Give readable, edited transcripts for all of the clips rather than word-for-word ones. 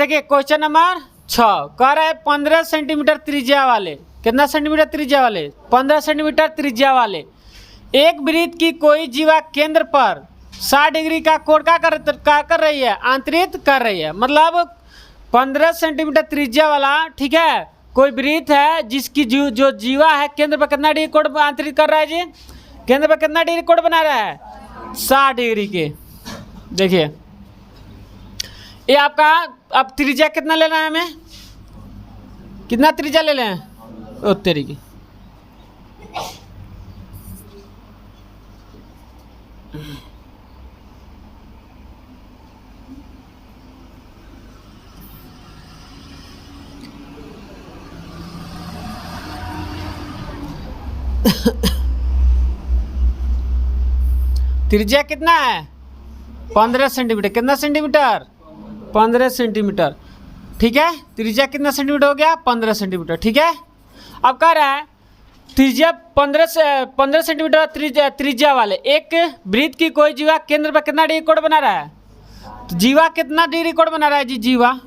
देखिए question number 6 कह रहा है 15 सेंटीमीटर त्रिज्या वाले, कितना सेंटीमीटर त्रिज्या वाले, 15 सेंटीमीटर त्रिज्या वाले एक वृत्त की कोई जीवा केंद्र पर 60 डिग्री का कोण क्या कर रही है, आंतरित कर रही है। मतलब 15 सेंटीमीटर त्रिज्या वाला, ठीक है, कोई वृत्त है जिसकी जो जीवा है केंद्र पर कितना डिग्री कोण आंतरित कर रहा है जी, केंद्र पर कितना डिग्री कोण बना रहा है, 60 डिग्री के। देखिए ये आपका, अब त्रिज्या कितना लेना है हमें, कितना त्रिज्या ले लें, उतरी की त्रिज्या कितना है 15 सेंटीमीटर, कितना सेंटीमीटर 15 सेंटीमीटर, ठीक है। त्रिज्या कितना सेंटीमीटर हो गया 15 सेंटीमीटर, ठीक है। अब कह रहा है त्रिज्या 15 सेंटीमीटर त्रिज्या वाले एक वृत्त की कोई जीवा केंद्र पर कितना डिग्री कोण बना रहा है, तो जीवा कितना डिग्री कोण बना रहा है जी, जीवा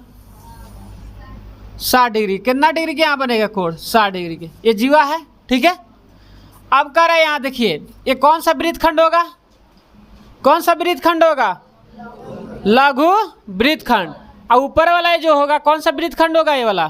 60 डिग्री, कितना डिग्री के यहाँ बनेगा कोण, 60 डिग्री के, ये जीवा है, ठीक है। अब कह रहा है यहाँ देखिए ये कौन सा वृत्तखंड होगा, कौन सा वृत्तखंड होगा, लघु वृत्तखंड। और ऊपर वाला ये जो होगा कौन सा वृत्तखंड होगा, ये वाला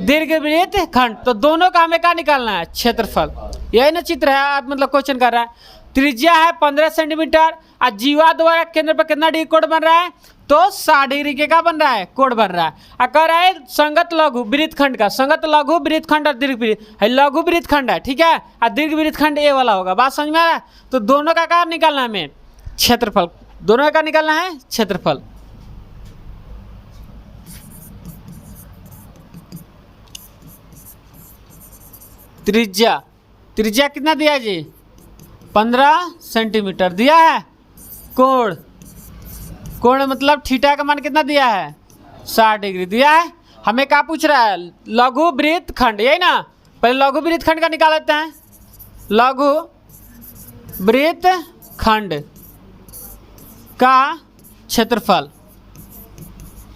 दीर्घ वृत्तखंड। तो दोनों का हमें क्या निकालना है, क्षेत्रफल। यही ना चित्र है, आप मतलब क्वेश्चन कर रहा है। त्रिज्या है 15 सेंटीमीटर और जीवा द्वारा केंद्र पर कितना डिग्री कोण बन रहा है, तो 60 डिग्री के का बन रहा है, कोण बन रहा है। और कह रहा है संगत लघु वृत्तखंड का, संगत लघु वृत्तखंड और दीर्घ है, लघु वृत्तखंड है, ठीक है, और दीर्घ वृत्तखंड ये वाला होगा। बात समझ में आ रहा है। तो दोनों का क्या निकालना है हमें, क्षेत्रफल, दोनों का निकालना है क्षेत्रफल। त्रिज्या, त्रिज्या कितना दिया है जी 15 सेंटीमीटर दिया है। कोण, कोण मतलब थीटा का मान कितना दिया है 60 डिग्री दिया है। हमें क्या पूछ रहा है, लघु वृत्तखंड, यही ना, पहले लघु वृत्तखंड का निकाल लेते हैं। लघु वृत्तखंड का क्षेत्रफल,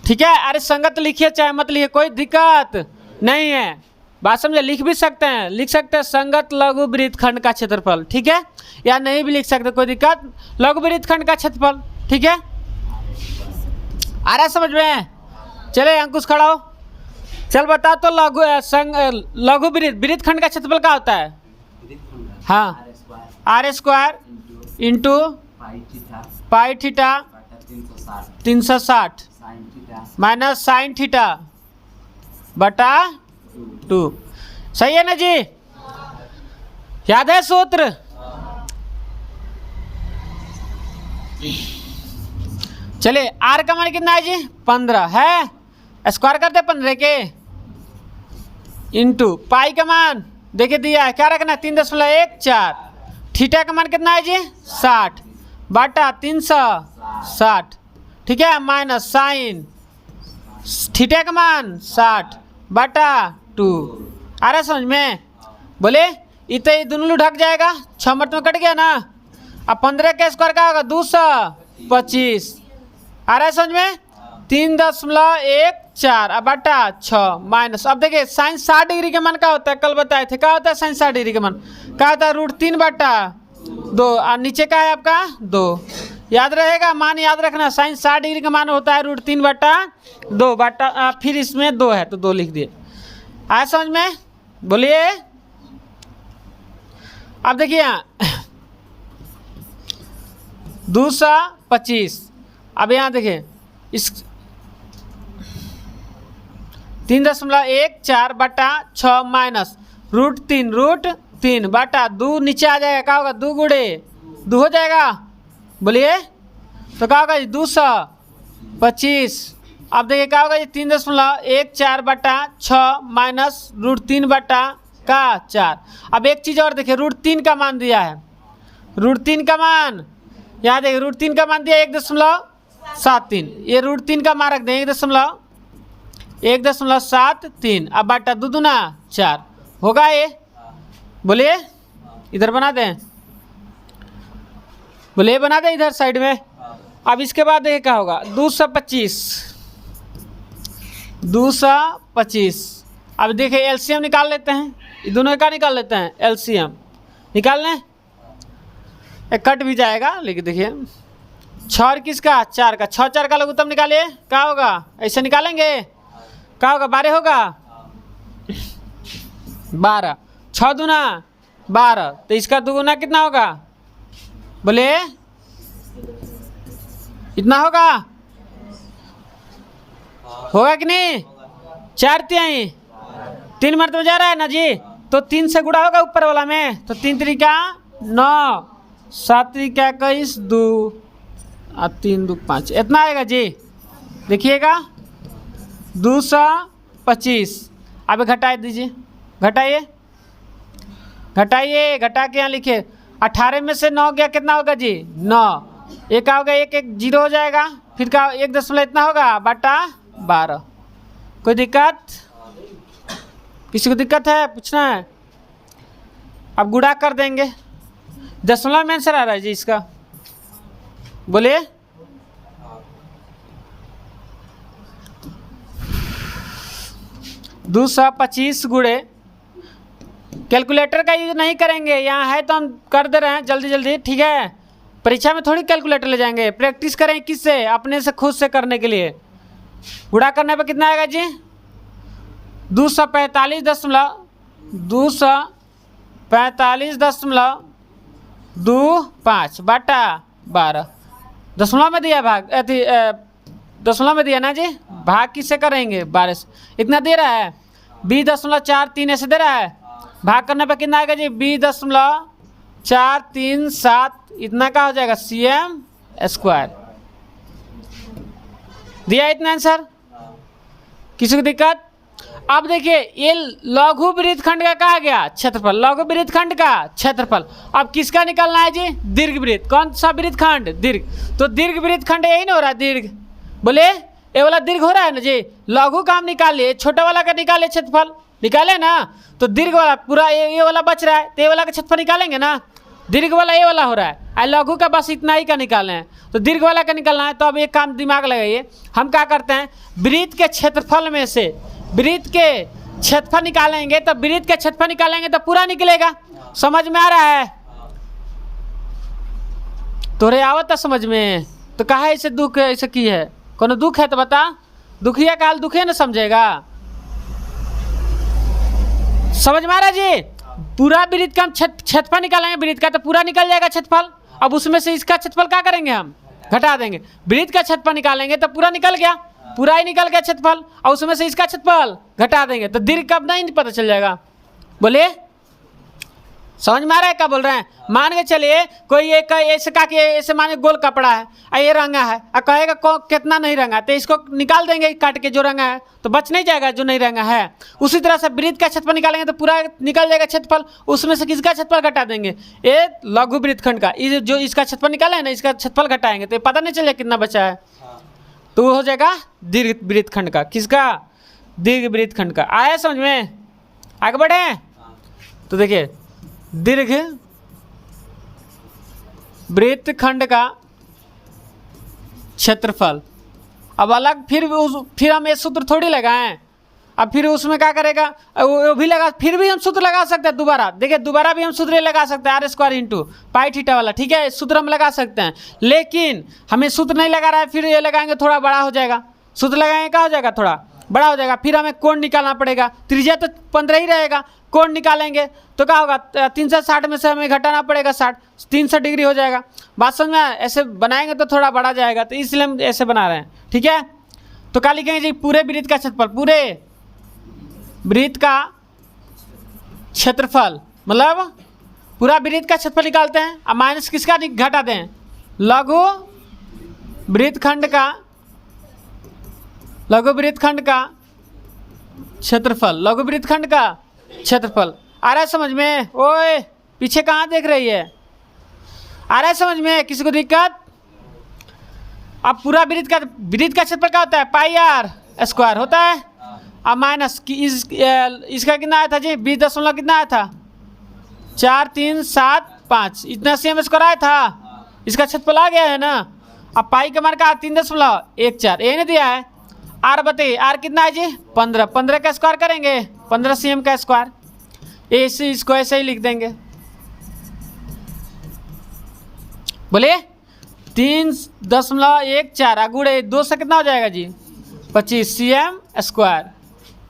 ठीक है। अरे संगत लिखिए चाहे मत लिखिए, कोई दिक्कत नहीं है, बात समझे, लिख भी सकते हैं, लिख सकते हैं संगत लघु वृत्तखंड का क्षेत्रफल, ठीक है, या नहीं भी लिख सकते, कोई दिक्कत, लघु वृत्तखंड का क्षेत्रफल, ठीक है। आ रहा समझ में, चले अंकुश खड़ा हो, चल बता तो लघु वृत्तखंड का क्षेत्रफल क्या होता है, हाँ, r² into pi theta 360 minus sine theta बटा 2, सही है ना जी, याद है सूत्र। चलिए r का मान कितना है जी 15 है, स्क्वायर करते 15 के, इंटू पाई का मान देखिए दिया है, क्या रखना है 3.14, थीटा का मान कितना है जी 60 बटा 360, ठीक है, माइनस साइन थीटा का मान 60 बटा 2। आ रहा समझ में, बोले इतने दोनों ढक जाएगा, 6 मिनट में कट गया ना। अब 15 का स्क्वायर का होगा 225, आ रहा है समझ में, 3.14 अब बटा 6 माइनस, अब देखिए साइन 60 डिग्री के मान क्या होता है, कल बताए थे, क्या होता है साइन 60 डिग्री के मान, क्या होता है √3 बटा 2, और नीचे का है आपका 2, याद रहेगा, मान याद रखना, साइन 60 डिग्री का मान होता है √3 बटा 2 बटा, फिर इसमें 2 है तो 2 लिख दिए। आया समझ में, बोलिए। अब देखिए यहाँ 225, अब यहाँ देखिए इस 3.14 बटा 6 माइनस √3 बटा 2, नीचे आ जाएगा, क्या होगा 2 गुणे 2 हो जाएगा, बोलिए, तो क्या होगा 225। अब देखिए क्या होगा 3.14 बटा 6 माइनस √3 बटा का 4। अब एक चीज़ और देखिए, √3 का मान दिया है, √3 का मान यहाँ देखिए, √3 का मान दिया 1.73, ये √3 का मान रख दें 1.73, अब बटा 2 दूना 4 होगा ये, बोलिए, इधर बना दें, बोलिए बना दें इधर साइड में। अब इसके बाद देखिए क्या होगा 225 225। अब देखिए एलसीएम निकाल लेते हैं, ये दोनों का निकाल लेते हैं एलसीएम। निकाल लें, एक कट भी जाएगा, लेकिन देखिए 6 और किसका 4 का, 6 4 का लघुत्तम निकालिए, क्या होगा, ऐसे निकालेंगे, क्या होगा 12 होगा, 12, 6 दूना 12, तो इसका दुगुना कितना होगा, बोले इतना होगा, होगा कि नहीं, 4 तिहाई 3 मरतबा जा रहा है ना जी, तो 3 से गुणा होगा ऊपर वाला में, तो 3 त्रिका 9, 7 त्रिका 21, 2 और 3 2 5, इतना आएगा जी। देखिएगा 225। अब घटा दीजिए, घटाइए घटाइए, घटा के यहाँ लिखिए 18 में से 9 गया, कितना होगा जी 9, एक का होगा 1 1 0 हो जाएगा, फिर का 1 दशमलव इतना होगा बटा 12। कोई दिक्कत, किसी को दिक्कत है, पूछना है? अब गुणा कर देंगे, दशमलव में आंसर आ रहा है जी इसका, बोलिए। दो 225 गुणे, कैलकुलेटर का यूज नहीं करेंगे, यहाँ है तो हम कर दे रहे हैं जल्दी जल्दी, ठीक है। परीक्षा में थोड़ी कैलकुलेटर ले जाएंगे, प्रैक्टिस करें किससे, अपने से खुद से करने के लिए। गुणा करने पर कितना आएगा जी 245.25 बटा 12, दशमलव में दिया भाग, दशमलव में दिया ना जी, भाग किससे करेंगे 12 से, इतना दे रहा है 20.43 ऐसे दे रहा है, भाग करने पर कितना आएगा जी 20.437, इतना का हो जाएगा cm², दिया इतना आंसर, किसी को दिक्कत? अब देखिए ये लघु वृत्तखंड का कहा गया क्षेत्रफल, लघु वृत्तखंड का क्षेत्रफल। अब किसका निकालना है जी दीर्घ वृत्त, कौन सा वृत्तखंड, दीर्घ, तो दीर्घ वृत्तखंड यही ना हो रहा है, दीर्घ, बोले ये वाला दीर्घ हो रहा है ना जी, लघु का हम निकालिए, छोटा वाला का निकालिए क्षेत्रफल, निकाले ना, तो दीर्घ वाला पूरा ये वाला बच रहा है, तो ये वाला का क्षेत्रफल निकालेंगे ना, दीर्घ वाला ये वाला हो रहा है, और लघु का बस इतना ही का निकालना है, तो दीर्घ वाला का निकालना है। तो अब एक काम दिमाग लगाइए, हम क्या करते हैं वृत्त के क्षेत्रफल में से वृत्त के क्षेत्रफल निकालेंगे, तो वृत्त के क्षेत्रफल निकालेंगे तो पूरा निकलेगा, समझ में आ रहा है? तोरे आवत समझ में, तो कहा ऐसे दुख ऐसे की है, कोनो दुख है तो बता, दुखिया का हाल दुखिया ना समझेगा, समझ में आ रहा जी? पूरा वृत्त का हम क्षेत्रफल निकालेंगे, वृत्त का तो पूरा निकल जाएगा क्षेत्रफल, अब उसमें से इसका क्षेत्रफल क्या करेंगे हम घटा देंगे, वृत्त का क्षेत्रफल निकालेंगे तो पूरा निकल गया, पूरा ही निकल गया क्षेत्रफल, और उसमें से इसका क्षेत्रफल घटा देंगे तो दीर्घ कब नहीं पता चल जाएगा, बोलिए समझ में आ रहा है क्या बोल रहे हैं? मान के चलिए कोई एक ऐसे का कि ऐसे माने गोल कपड़ा है और ये रंगा है, और कहेगा कितना नहीं रंगा, तो इसको निकाल देंगे काट के, जो रंगा है तो बच नहीं जाएगा जो नहीं रंगा है। उसी तरह से वृत्त का क्षेत्रफल निकालेंगे तो पूरा निकल जाएगा क्षेत्रफल, उसमें से किसका क्षेत्रफल घटा देंगे, ये लघु वृत्तखंड का, ये जो इसका क्षेत्रफल निकाला है ना, इसका क्षेत्रफल घटाएंगे तो पता नहीं चलेगा कितना बचा है, तो वो हो जाएगा दीर्घ वृत्तखंड का, किसका, दीर्घ वृत्तखंड का। आया समझ में? आगे बढ़े तो देखिए दीर्घ वृत्तखंड का क्षेत्रफल, अब अलग फिर हम ये सूत्र थोड़ी लगाएं, अब फिर उसमें क्या करेगा, वो भी लगा, फिर भी हम सूत्र लगा सकते हैं दोबारा, देखिए दोबारा भी हम सूत्र लगा सकते हैं r² इंटू पाई थीटा वाला, ठीक है, सूत्र हम लगा सकते हैं, लेकिन हमें सूत्र नहीं लगा रहा है, फिर ये लगाएंगे थोड़ा बड़ा हो जाएगा, सूत्र लगाएंगे क्या हो जाएगा, थोड़ा बड़ा हो जाएगा, फिर हमें कोण निकालना पड़ेगा, त्रिज्या तो 15 ही रहेगा, कोण निकालेंगे तो क्या होगा 360 में से हमें घटाना पड़ेगा 60, 300 डिग्री हो जाएगा, बात समझ में? ऐसे बनाएंगे तो थोड़ा बड़ा जाएगा, तो इसलिए हम ऐसे बना रहे हैं, ठीक है। तो क्या लिखेंगे जी, पूरे वृत्त का क्षेत्रफल, पूरे वृत्त का क्षेत्रफल, मतलब पूरा वृत्त का क्षेत्रफल निकालते हैं, अब माइनस किसका घटा दें, लघु वृत्तखंड का, लघु वृत्तखंड का क्षेत्रफल, लघु वृत्तखंड का क्षेत्रफल। आ रहा है समझ में? ओए पीछे कहाँ देख रही है, आ रहा है समझ में? किसी को दिक्कत? अब पूरा वृत्त का क्षेत्रफल क्या होता है, πr² होता है, अब माइनस इसका कितना आया था जी, 20 दशमलव कितना आया था, 4375, इतना cm² आया था, इसका क्षेत्रफल आ गया है ना। अब पाई का मान का 3.14 यही नहीं दिया है, आर बताइए, आर कितना है जी 15, 15 का स्क्वायर करेंगे 15 cm का स्क्वायर, ऐसे इसको ऐसे ही लिख देंगे। बोलिए 3.14 गुणे 2 से कितना हो जाएगा जी 25 cm स्क्वायर,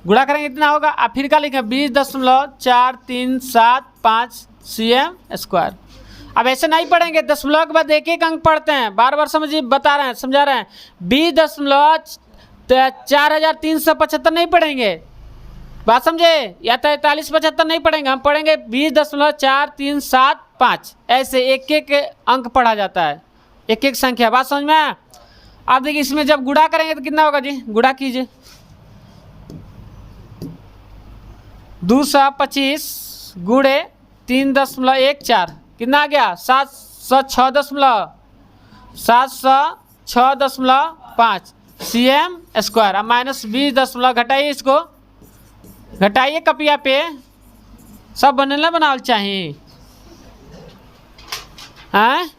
गुणा करेंगे इतना होगा। अब फिर क्या लिखें 20.4375 cm स्क्वायर। अब ऐसे नहीं पढ़ेंगे, दशमलव के बाद एक एक अंक पढ़ते हैं, बार बार समझिए, बता रहे हैं, समझा रहे हैं। 20.4375 नहीं पढ़ेंगे, बात समझे, या 4375 नहीं पढ़ेंगे, हम पढ़ेंगे 20.4375, ऐसे एक एक अंक पढ़ा जाता है, एक एक संख्या, बात समझ में आया। आप देखिए इसमें जब गुणा करेंगे तो कितना होगा जी, गुणा कीजिए 225 गुणे 3.14 कितना आ गया 706.5 cm स्क्वायर। अब माइनस 20 घटाइए, इसको घटाइए कपिया पे, सब बनेला बनावल चाहिए, हैं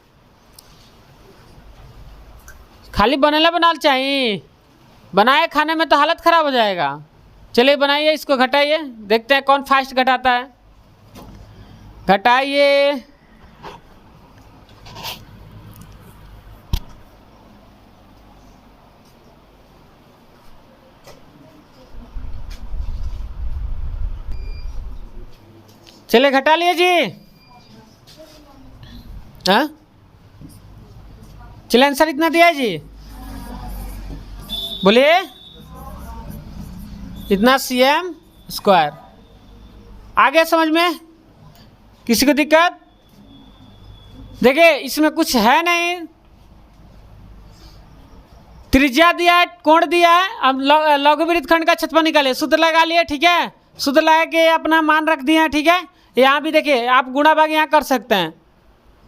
खाली बनेला बनावल चाहिए, बनाए खाने में तो हालत ख़राब हो जाएगा। चलिए बनाइए, इसको घटाइए, देखते हैं कौन फास्ट घटाता है, घटाइए। चलिए घटा लिए जी, हाँ चलिए आंसर इतना दिया है जी, बोलिए इतना cm स्क्वायर। आ गया समझ में, किसी को दिक्कत? देखिए इसमें कुछ है नहीं, त्रिज्या दिया है, कोण दिया है, अब लघु वृत्तखंड का क्षेत्रफल निकालिए, सूत्र लगा लिए, ठीक है, सूत्र लगा के अपना मान रख दिए हैं, ठीक है। यहाँ भी देखिए आप गुणा भाग यहाँ कर सकते हैं,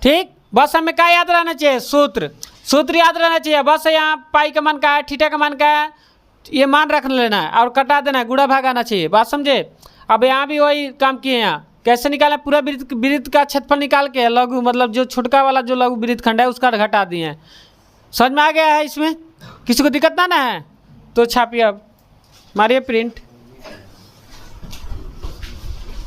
ठीक, बस हमें क्या याद रहना चाहिए, सूत्र, सूत्र याद रहना चाहिए, बस यहाँ पाई का मान का है, थीटा का मान का है, ये मान रख लेना है और कटा देना है, गुणा भाग आना चाहिए, बात समझे। अब यहाँ भी वही काम किए, यहाँ कैसे निकाला, पूरा वृत्त का क्षेत्रफल निकाल के लघु मतलब जो छुटका वाला जो लघु वृत्तखंड है उसका घटा दिए हैं। समझ में आ गया है, इसमें किसी को दिक्कत ना है तो छापिए, अब मारिए प्रिंट।